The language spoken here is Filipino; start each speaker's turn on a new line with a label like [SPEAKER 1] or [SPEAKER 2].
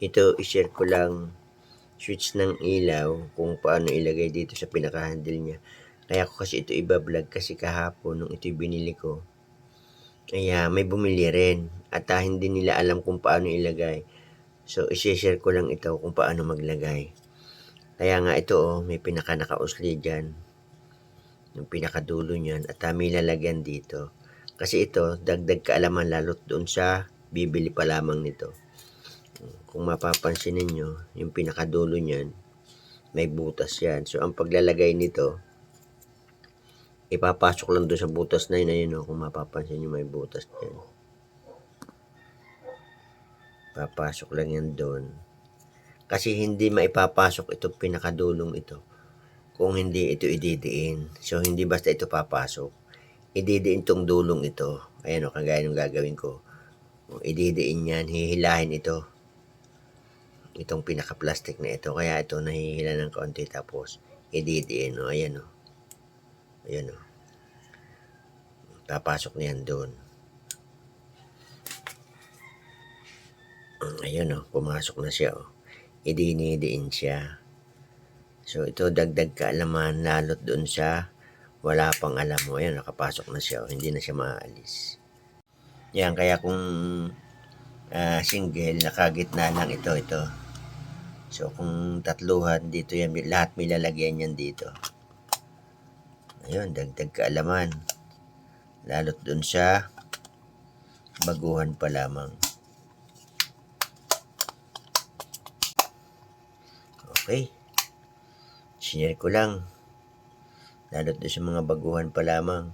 [SPEAKER 1] Ito, i-share ko lang switch ng ilaw kung paano ilagay dito sa pinaka-handle niya. Kaya ko kasi ito iba-vlog kasi kahapon nung ito'y binili ko, kaya may bumili rin at hindi nila alam kung paano ilagay. So, i-share ko lang ito kung paano maglagay. Kaya nga ito may pinaka naka-usli dyan. Yung pinakadulo niyan at may lalagyan dito. Kasi ito, dagdag kaalaman lalo't doon sa bibili pa lamang nito. Kung mapapansin ninyo, yung pinakadulo niyan, may butas yan. So, ang paglalagay nito, ipapasok lang doon sa butas na yun. Ayun, kung mapapansin nyo, may butas yan. Papasok lang yan doon. Kasi hindi maipapasok itong pinakadulong ito kung hindi ito ididiin. So, hindi basta ito papasok. Ididiin tong dulong ito. Ayan kagaya ng gagawin ko. Ididiin yan, hihilahin ito. Itong pinaka-plastic na ito. Kaya ito nahihila ng konti tapos ididiin. Ayan Ayan Papasok na yan doon. Ayun pumasok na siya idinidiin siya. So ito dagdag kaalaman lalo't doon sa wala pang alam mo. Ayan, nakapasok na siya hindi na siya maalis. Yan, kaya kung single, nakagitna lang ito. So kung tatluhan, dito yan, lahat may lalagyan yan dito. Ayun, dagdag kaalaman lalo't doon sa baguhan pa lamang. Okay, share ko lang lalo't doon sa mga baguhan pa lamang.